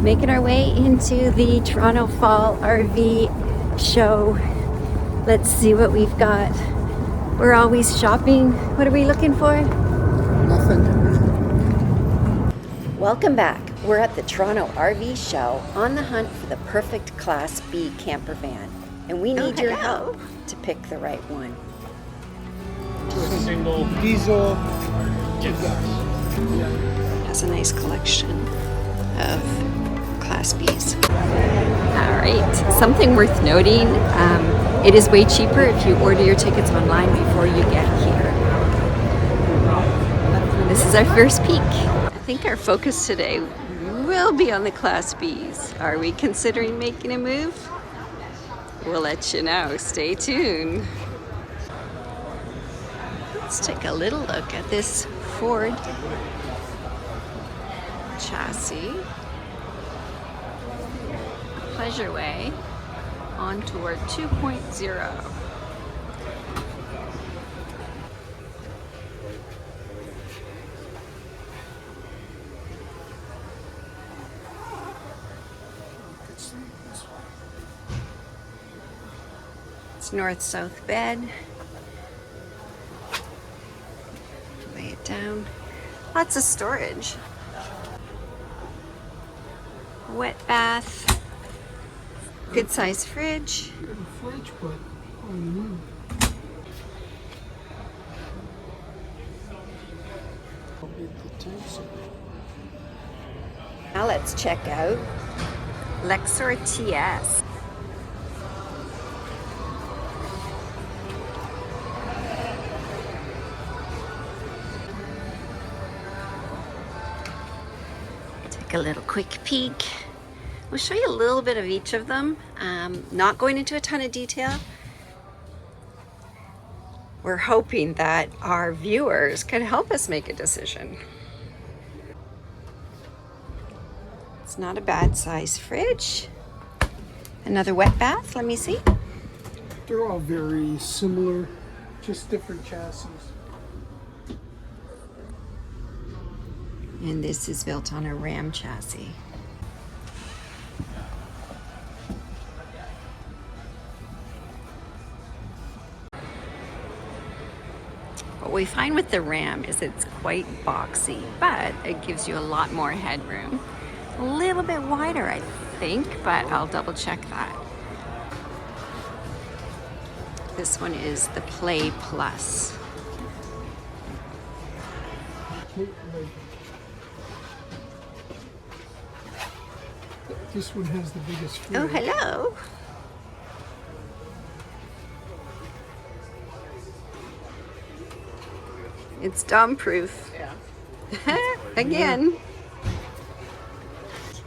Making our way into the Toronto Fall RV show. Let's see what we've got. We're always shopping. What are we looking for? Nothing. Welcome back. We're at the Toronto RV show on the hunt for the perfect Class B camper van. And we need your help to pick the right one. Single diesel. Yes. Has a nice collection of Class Bs. All right, something worth noting, it is way cheaper if you order your tickets online before you get here. This is our first peek. I think our focus today will be on the Class Bs. Are we considering making a move? We'll let you know. Stay tuned. Let's take a little look at this Ford chassis. Pleasureway on Tour 2.0. It's north-south bed. Lay it down. Lots of storage. Wet bath. Good size fridge. Good fridge, but Now let's check out Lexor TS. Take a little quick peek. We'll show you a little bit of each of them, not going into a ton of detail. We're hoping that our viewers can help us make a decision. It's not a bad size fridge. Another wet bath, let me see. they're all very similar, just different chassis. And this is built on a Ram chassis. What we find with the Ram is it's quite boxy, but it gives you a lot more headroom. A little bit wider, I think, but I'll double check that. This one is the Play Plus. This one has the biggest fridge. Oh, hello. It's dome-proof. Yeah. Again.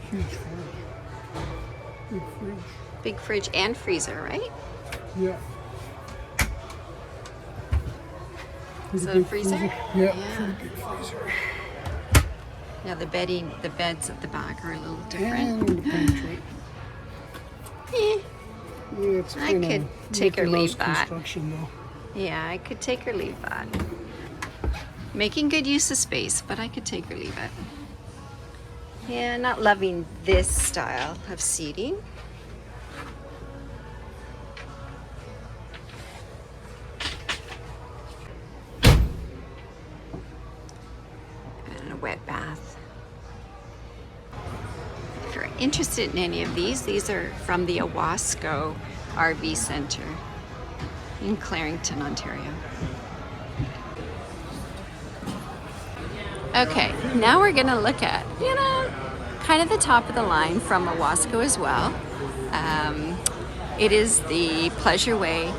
Huge fridge. Big fridge. Big fridge and freezer, right? Yeah. Is that a freezer? Yeah, pretty big freezer. Yeah, the beds at the back are a little different. And the pantry. Eh, Yeah, it's I kinda could take or Mickey Mouse leave that. construction, though. yeah, I could take or leave that. Making good use of space, but I could take or leave it. Yeah, not loving this style of seating. And a wet bath. If you're interested in any of these are from the Owasco RV Center in Clarington, Ontario. Okay, now we're gonna look at, kind of the top of the line from Owasco as well. It is the Pleasureway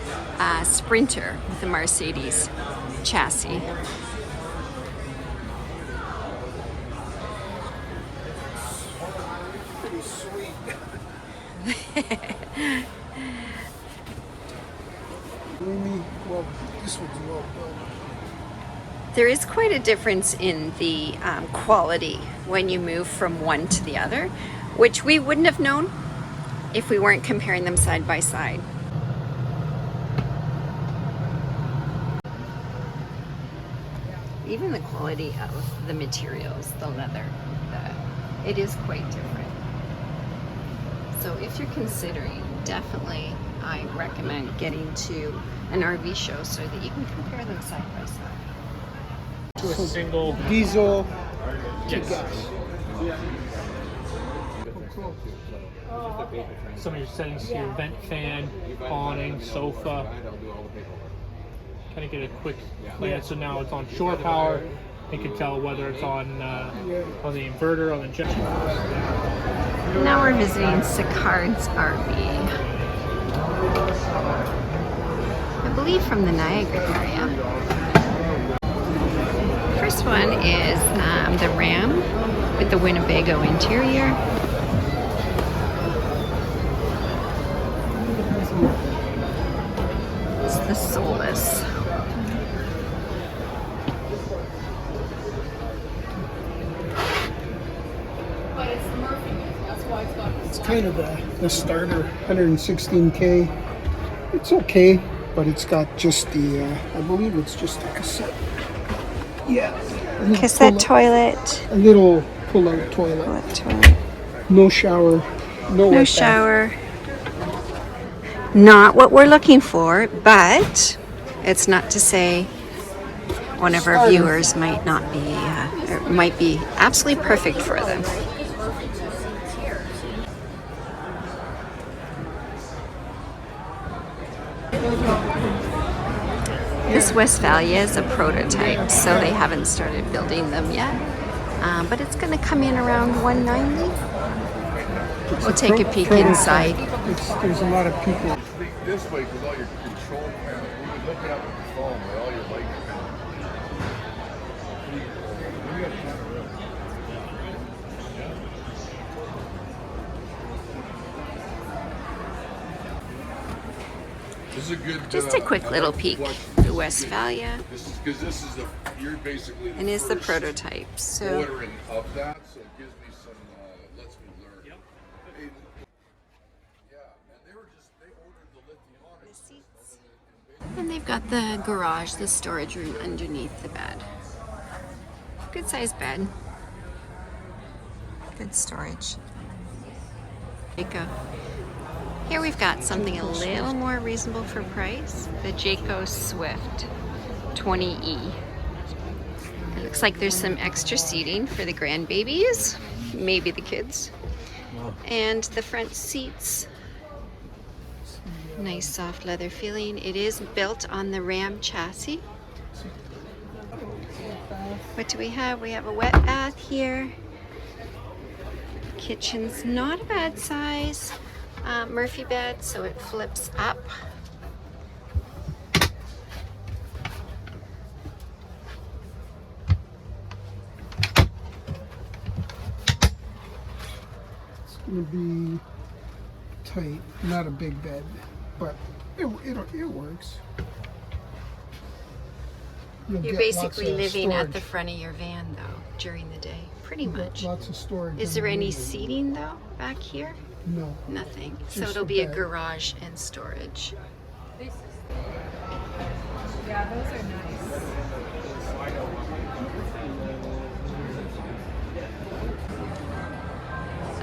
Sprinter with the Mercedes chassis. Pretty sweet. Well, this one's well built. There is quite a difference in the quality when you move from one to the other, which we wouldn't have known if we weren't comparing them side by side. Even the quality of the materials, the leather, it is quite different. So if you're considering, definitely I recommend getting to an RV show so that you can compare them side by side. To a single Diesel to yes. gas. Some of your settings here: vent fan, awning, sofa. Kind of get a quick glance. So now it's on shore power. You can tell whether it's on the inverter, on the injection. Now we're visiting Sicard's RV. I believe from the Niagara area. First one is the Ram with the Winnebago interior. It's the Solis. It's kind of the starter, 116K. It's okay, but it's got just the, I believe it's just a cassette. Yeah. Cassette toilet. A little pull-out toilet. No shower. No wet bath. Shower. Not what we're looking for, but it's not to say one of our viewers might not be, or might be absolutely perfect for them. This Westfalia is a prototype, so they haven't started building them yet. But it's going to come in around 190. We'll take a peek inside. There's a lot of people. This way, with all your control panels, we would look it up on the phone with all your light panels. This is a good. Just a quick little peek. The Westfalia. Because this is the you're basically. And is the prototype. So. Ordering of that, so it gives me some lets me learn. Yep. And, yeah, and they ordered the lithium on it. The seats. And they've got the garage, the storage room underneath the bed. Good sized bed. Good storage. Jayco. Here we've got something a little more reasonable for price. The Jayco Swift 20E. It looks like there's some extra seating for the grandbabies, maybe the kids. And the front seats. Nice soft leather feeling. It is built on the Ram chassis. What do we have? We have a wet bath here. Kitchen's not a bad size. Murphy bed, so it flips up. It's going to be tight, not a big bed, but it works. You're basically living at the front of your van, though, during the day, pretty much. Lots of storage. Is there any seating, though, back here? No. Nothing. So Just it'll a be a bed. garage and storage. Yeah, those are nice.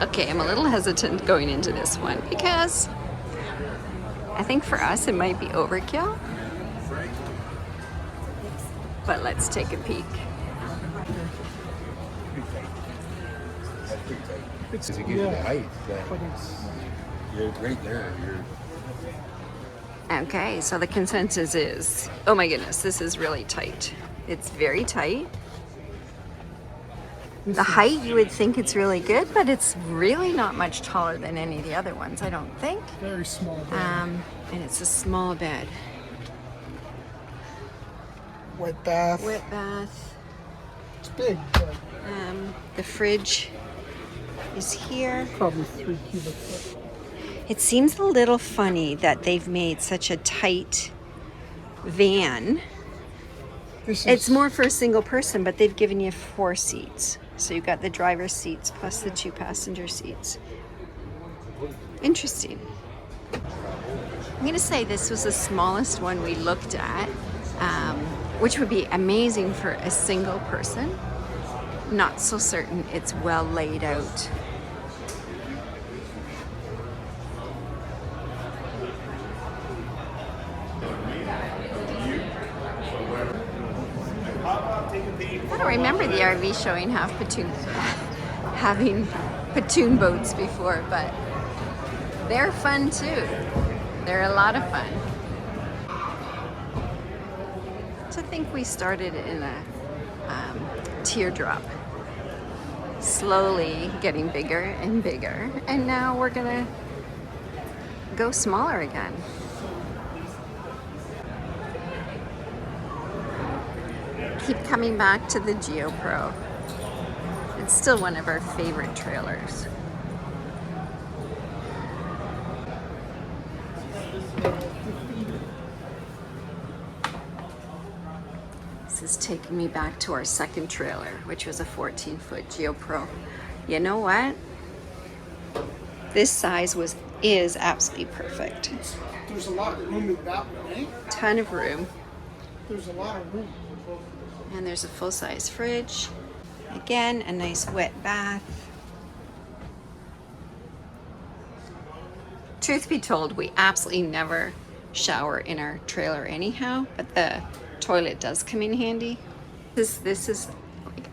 Okay, I'm a little hesitant going into this one because I think for us it might be overkill. But let's take a peek. It's to give you the height that But it's, you're right there. Okay, so the consensus is, oh my goodness, this is really tight. It's very tight. The height, you would think it's really good, but it's really not much taller than any of the other ones, I don't think. very small bed. And it's a small bed. Wet bath. Wet bath. It's big, but The fridge is here. probably 3 cubic foot. It seems a little funny that they've made such a tight van. It's more for a single person, but they've given you 4 seats. So you've got the driver's seats plus the 2 passenger seats. Interesting. I'm going to say this was the smallest one we looked at, which would be amazing for a single person. Not so certain it's well laid out. don't remember the RV showing having pontoon boats before, but they're fun too. They're a lot of fun. To think we started in a teardrop, slowly getting bigger and bigger, and now we're gonna go smaller again. Keep coming back to the Geo Pro. It's still one of our favorite trailers. This is taking me back to our second trailer, which was a 14-foot Geo Pro. You know what? This size is absolutely perfect. There's a lot of room in that one, eh? Ton of room. There's a lot of room. And there's a full-size fridge. Again, a nice wet bath. Truth be told, we absolutely never shower in our trailer anyhow, but the toilet does come in handy. This is like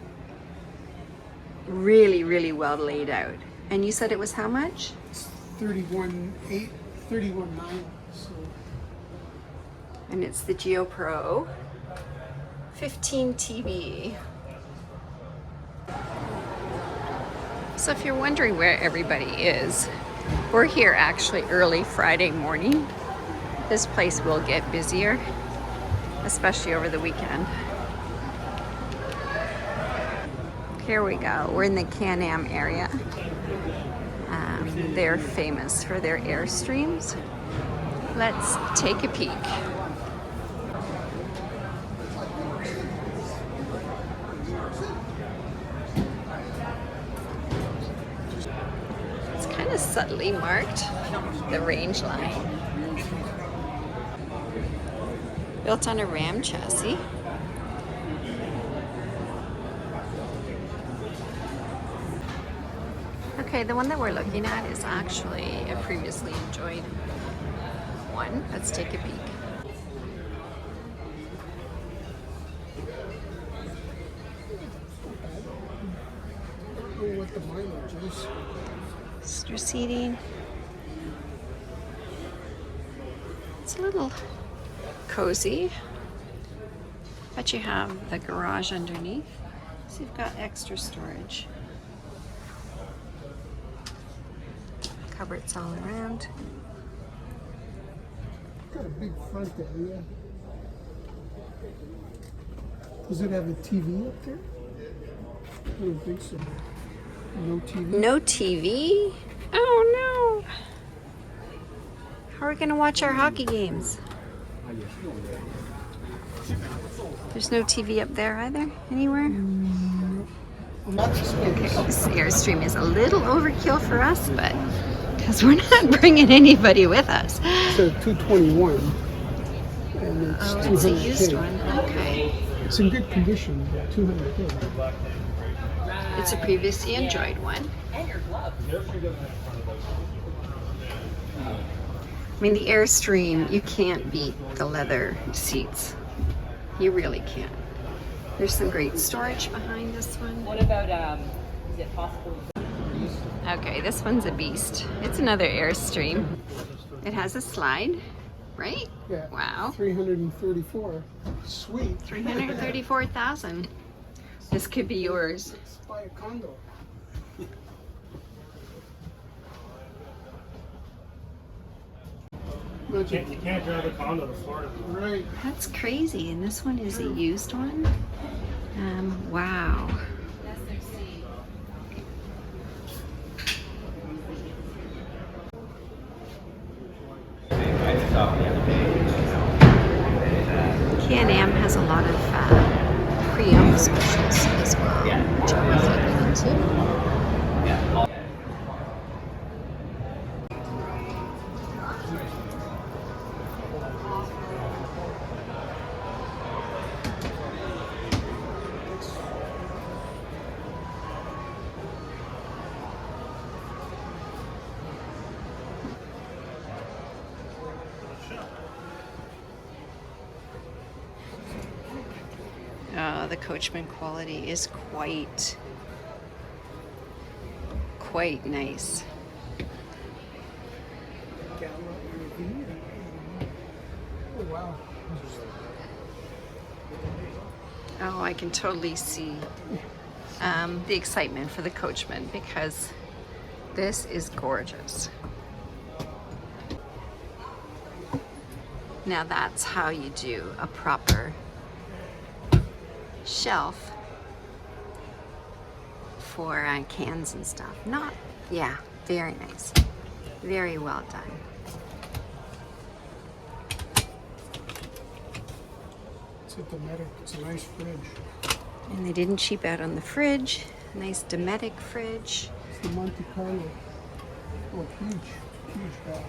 really, really well laid out. And you said it was how much? It's 31.8, 31.9. So. And it's the Geo Pro 15 TV. So if you're wondering where everybody is, we're here actually early Friday morning. This place will get busier, especially over the weekend. Here we go. We're in the Can-Am area. They're famous for their Airstreams. Let's take a peek. It's kind of subtly marked, the range line. Built on a Ram chassis. Okay, the one that we're looking at is actually a previously enjoyed one. Let's take a peek. I don't know what the mileage is. Extra seating. It's a little cozy, but you have the garage underneath, so you've got extra storage. Cupboards all around. Got a big front area. Does it have a TV up there? I don't think so. No TV? No TV? Oh no! How are we gonna watch our hockey games? There's no TV up there either, anywhere? Okay, this Airstream is a little overkill for us, but because we're not bringing anybody with us. It's a 221. And it's Oh, it's a 200K. used one. Okay. It's in good condition, but 200K. It's a previously enjoyed one. I mean, the Airstream, you can't beat the leather seats. You really can't. There's some great storage behind this one. What about, is it possible? Okay, this one's a beast. It's another Airstream. It has a slide, right? Yeah. Wow. 334. Sweet. 334,000. This could be yours. Buy a condo. You can't drive a condo to Florida. Right. That's crazy. And this one is a used one. Wow. Can-Am has a lot of pre-owned specials as well, which I was looking into. Oh, the Coachmen quality is quite nice. Oh, wow. Oh, I can totally see the excitement for the Coachmen because this is gorgeous. Now that's how you do a proper shelf for cans and stuff. Yeah, very nice. Very well done. It's a Dometic. It's a nice fridge. And they didn't cheap out on the fridge. Nice Dometic fridge. It's the Monte Carlo. Oh, huge bag.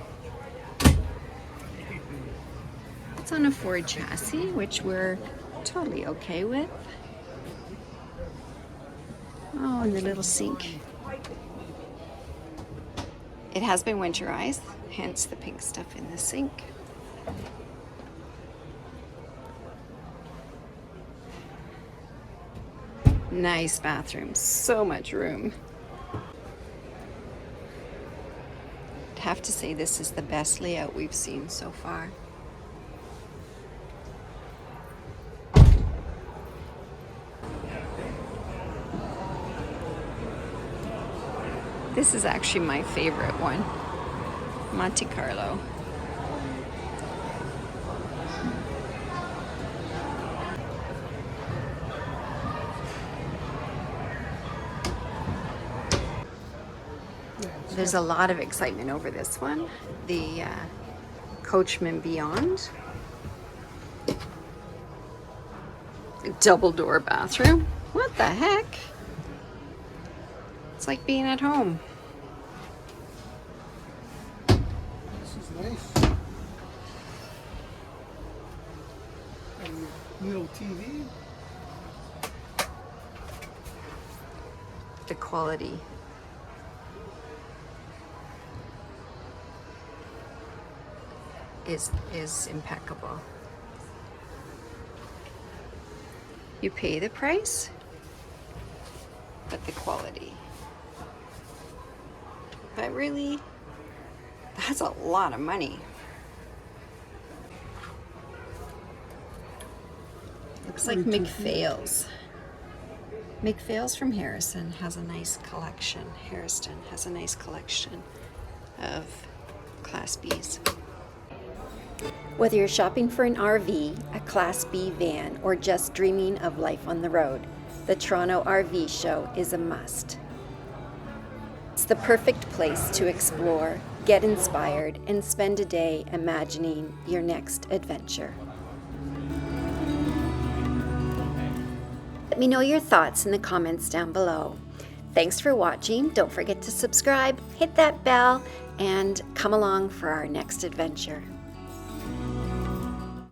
It's on a Ford chassis, which we're totally okay with. Oh, and the little sink. It has been winterized, hence the pink stuff in the sink. Nice bathroom, so much room. I'd have to say this is the best layout we've seen so far. This is actually my favorite one, Monte Carlo. There's a lot of excitement over this one, the Coachmen Beyond. Double door bathroom. What the heck? It's like being at home. This is nice. And little TV. The quality is impeccable. You pay the price, but the quality. But really, that's a lot of money. Looks like McPhail's. McPhail's from Harrison has a nice collection. Harrison has a nice collection of Class Bs. Whether you're shopping for an RV, a Class B van, or just dreaming of life on the road, the Toronto RV Show is a must. It's the perfect place to explore, get inspired, and spend a day imagining your next adventure. Let me know your thoughts in the comments down below. Thanks for watching. Don't forget to subscribe, hit that bell, and come along for our next adventure.